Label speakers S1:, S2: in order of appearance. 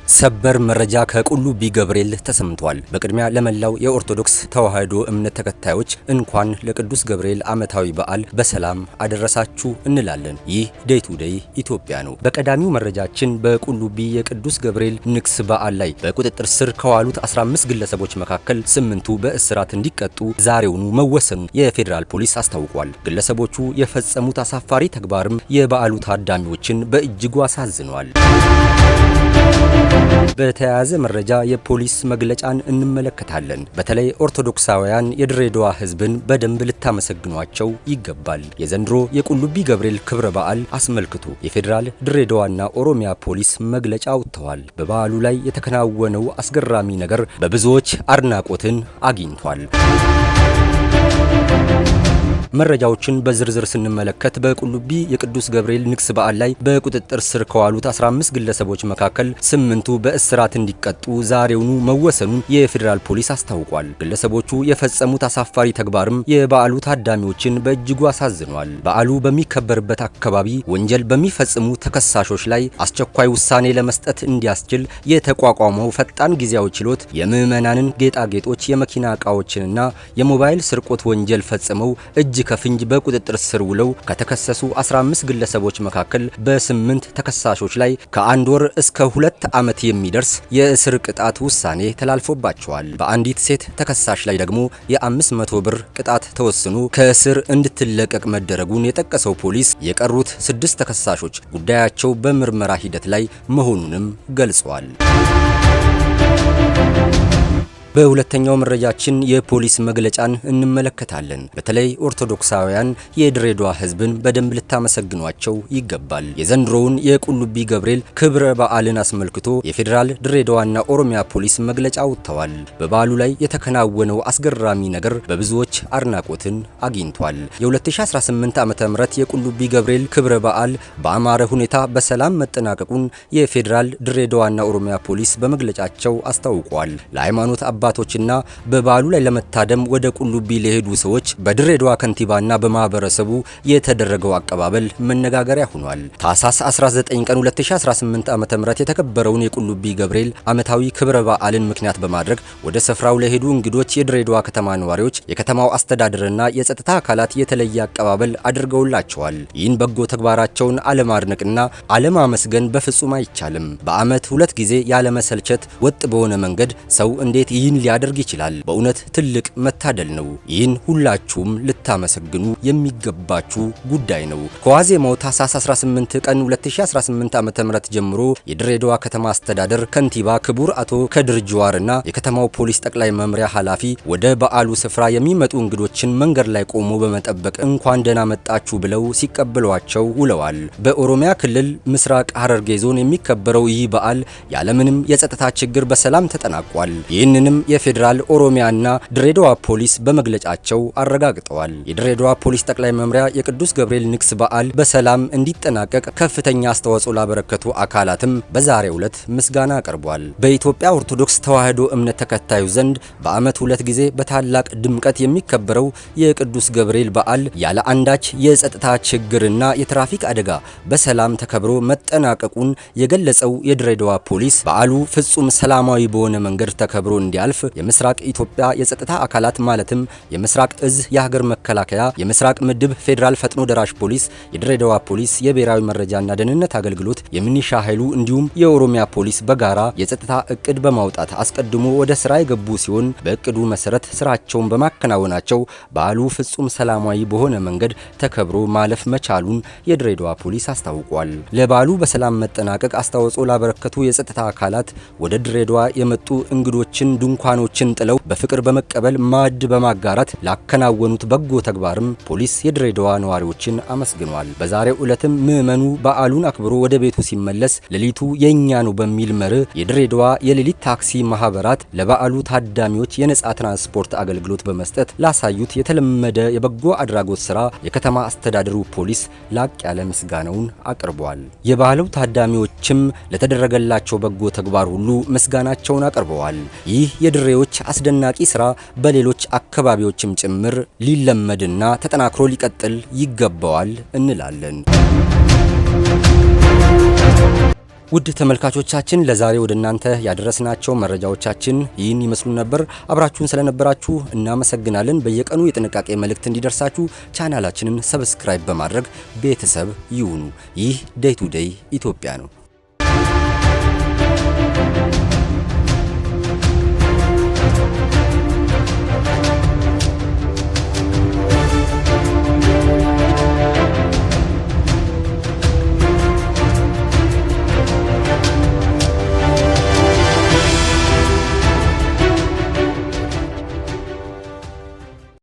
S1: ሰበር መረጃ ከቁልቢ ገብርኤል ተሰምቷል። በቅድሚያ ለመላው የኦርቶዶክስ ተዋሕዶ እምነት ተከታዮች እንኳን ለቅዱስ ገብርኤል ዓመታዊ በዓል በሰላም አደረሳችሁ እንላለን። ይህ ዴይ ቱ ዴይ ኢትዮጵያ ነው። በቀዳሚው መረጃችን በቁልቢ የቅዱስ ገብርኤል ንግስ በዓል ላይ በቁጥጥር ስር ከዋሉት 15 ግለሰቦች መካከል 8ቱ በእስራት እንዲቀጡ ዛሬውኑ መወሰኑን የፌዴራል ፖሊስ አስታውቋል። ግለሰቦቹ የፈጸሙት አሳፋሪ ተግባርም የበዓሉ ታዳሚዎችን በእጅጉ አሳዝኗል። በተያያዘ መረጃ የፖሊስ መግለጫን እንመለከታለን። በተለይ ኦርቶዶክሳውያን የድሬዳዋ ሕዝብን በደንብ ልታመሰግኗቸው ይገባል። የዘንድሮ የቁልቢ ገብርኤል ክብረ በዓል አስመልክቶ የፌዴራል ድሬዳዋና ኦሮሚያ ፖሊስ መግለጫ አውጥተዋል። በበዓሉ ላይ የተከናወነው አስገራሚ ነገር በብዙዎች አድናቆትን አግኝቷል። መረጃዎችን በዝርዝር ስንመለከት በቁልቢ የቅዱስ ገብርኤል ንግስ በዓል ላይ በቁጥጥር ስር ከዋሉት 15 ግለሰቦች መካከል 8ቱ በእስራት እንዲቀጡ ዛሬውኑ መወሰኑን የፌዴራል ፖሊስ አስታውቋል። ግለሰቦቹ የፈጸሙት አሳፋሪ ተግባርም የበዓሉ ታዳሚዎችን በእጅጉ አሳዝኗል። በዓሉ በሚከበርበት አካባቢ ወንጀል በሚፈጽሙ ተከሳሾች ላይ አስቸኳይ ውሳኔ ለመስጠት እንዲያስችል የተቋቋመው ፈጣን ጊዜያዊ ችሎት የምዕመናንን ጌጣጌጦች፣ የመኪና ዕቃዎችንና የሞባይል ስርቆት ወንጀል ፈጽመው እጅ ከፍንጅ በቁጥጥር ስር ውለው ከተከሰሱ 15 ግለሰቦች መካከል በ8 ተከሳሾች ላይ ከ1 ወር እስከ 2 ዓመት የሚደርስ የእስር ቅጣት ውሳኔ ተላልፎባቸዋል። በአንዲት ሴት ተከሳሽ ላይ ደግሞ የ500 ብር ቅጣት ተወስኖ ከእስር እንድትለቀቅ መደረጉን የጠቀሰው ፖሊስ የቀሩት 6 ተከሳሾች ጉዳያቸው በምርመራ ሂደት ላይ መሆኑንም ገልጸዋል። በሁለተኛው መረጃችን የፖሊስ መግለጫን እንመለከታለን። በተለይ ኦርቶዶክሳውያን የድሬዳዋ ሕዝብን በደንብ ልታመሰግኗቸው ይገባል። የዘንድሮውን የቁልቢ ገብርኤል ክብረ በዓልን አስመልክቶ የፌዴራል ድሬዳዋና ኦሮሚያ ፖሊስ መግለጫ አውጥተዋል። በበዓሉ ላይ የተከናወነው አስገራሚ ነገር በብዙዎች አድናቆትን አግኝቷል። የ2018 ዓ.ም የቁልቢ ገብርኤል ክብረ በዓል በአማረ ሁኔታ በሰላም መጠናቀቁን የፌዴራል ድሬዳዋና ኦሮሚያ ፖሊስ በመግለጫቸው አስታውቋል። ለሃይማኖት አባቶችና በበዓሉ ላይ ለመታደም ወደ ቁልቢ ለሄዱ ሰዎች በድሬዳዋ ከንቲባና በማህበረሰቡ የተደረገው አቀባበል መነጋገሪያ ሆኗል። ታህሳስ 19 ቀን 2018 ዓ.ም የተከበረውን የቁልቢ ገብርኤል ዓመታዊ ክብረ በዓልን ምክንያት በማድረግ ወደ ስፍራው ለሄዱ እንግዶች የድሬዳዋ ከተማ ነዋሪዎች፣ የከተማው አስተዳደርና የጸጥታ አካላት የተለየ አቀባበል አድርገውላቸዋል። ይህን በጎ ተግባራቸውን አለማድነቅና አለማመስገን በፍጹም አይቻልም። በዓመት 2 ጊዜ ያለመሰልቸት ወጥ በሆነ መንገድ ሰው እንዴት ይህን ሊያደርግ ይችላል? በእውነት ትልቅ መታደል ነው። ይህን ሁላችሁም ልታመሰግኑ የሚገባችሁ ጉዳይ ነው። ከዋዜማው ታህሳስ 18 ቀን 2018 ዓ.ም ጀምሮ የድሬዳዋ ከተማ አስተዳደር ከንቲባ ክቡር አቶ ከድር ጁዋርና የከተማው ፖሊስ ጠቅላይ መምሪያ ኃላፊ ወደ በዓሉ ስፍራ የሚመጡ እንግዶችን መንገድ ላይ ቆሞ በመጠበቅ እንኳን ደህና መጣችሁ ብለው ሲቀበሏቸው ውለዋል። በኦሮሚያ ክልል ምስራቅ ሐረርጌ ዞን የሚከበረው ይህ በዓል ያለምንም የጸጥታ ችግር በሰላም ተጠናቋል። ይህንንም የፌዴራል ኦሮሚያና ድሬዳዋ ፖሊስ በመግለጫቸው አረጋግጠዋል። የድሬዳዋ ፖሊስ ጠቅላይ መምሪያ የቅዱስ ገብርኤል ንግስ በዓል በሰላም እንዲጠናቀቅ ከፍተኛ አስተዋጽኦ ላበረከቱ አካላትም በዛሬው ዕለት ምስጋና አቅርቧል። በኢትዮጵያ ኦርቶዶክስ ተዋሕዶ እምነት ተከታዩ ዘንድ በዓመት 2 ጊዜ በታላቅ ድምቀት የሚከበረው የቅዱስ ገብርኤል በዓል ያለ አንዳች የጸጥታ ችግርና የትራፊክ አደጋ በሰላም ተከብሮ መጠናቀቁን የገለጸው የድሬዳዋ ፖሊስ በዓሉ ፍጹም ሰላማዊ በሆነ መንገድ ተከብሮ እንዲያልፍ የምስራቅ ኢትዮጵያ የጸጥታ አካላት ማለትም የምስራቅ እዝ የሀገር መከላከያ፣ የምስራቅ ምድብ ፌዴራል ፈጥኖ ደራሽ ፖሊስ፣ የድሬዳዋ ፖሊስ፣ የብሔራዊ መረጃና ደህንነት አገልግሎት፣ የሚኒሻ ኃይሉ እንዲሁም የኦሮሚያ ፖሊስ በጋራ የጸጥታ እቅድ በማውጣት አስቀድሞ ወደ ስራ የገቡ ሲሆን በእቅዱ መሰረት ስራቸውን በማከናወናቸው በዓሉ ፍጹም ሰላማዊ በሆነ መንገድ ተከብሮ ማለፍ መቻሉን የድሬዳዋ ፖሊስ አስታውቋል። ለበዓሉ በሰላም መጠናቀቅ አስተዋጽኦ ላበረከቱ የጸጥታ አካላት ወደ ድሬዳዋ የመጡ እንግዶችን ድንኳኖችን ጥለው በፍቅር በመቀበል ማዕድ በማጋራት ላከናወኑት በጎ ተግባርም ፖሊስ የድሬዳዋ ነዋሪዎችን አመስግኗል። በዛሬው ዕለትም ምዕመኑ በዓሉን አክብሮ ወደ ቤቱ ሲመለስ ሌሊቱ የኛ ነው በሚል መርህ የድሬዳዋ የሌሊት ታክሲ ማህበራት ለበዓሉ ታዳሚዎች የነጻ ትራንስፖርት አገልግሎት በመስጠት ላሳዩት የተለመደ የበጎ አድራጎት ስራ የከተማ አስተዳደሩ ፖሊስ ላቅ ያለ ምስጋናውን አቅርቧል። የበዓሉ ታዳሚዎችም ለተደረገላቸው በጎ ተግባር ሁሉ ምስጋናቸውን አቅርበዋል። ይህ የድሬዎች አስደናቂ ስራ በሌሎች አካባቢዎችም ጭምር ሊለመድና ተጠናክሮ ሊቀጥል ይገባዋል እንላለን። ውድ ተመልካቾቻችን ለዛሬ ወደ እናንተ ያደረስናቸው መረጃዎቻችን ይህን ይመስሉ ነበር። አብራችሁን ስለነበራችሁ እናመሰግናለን። በየቀኑ የጥንቃቄ መልእክት እንዲደርሳችሁ ቻናላችንን ሰብስክራይብ በማድረግ ቤተሰብ ይሁኑ። ይህ ዴይ ቱ ዴይ ኢትዮጵያ ነው።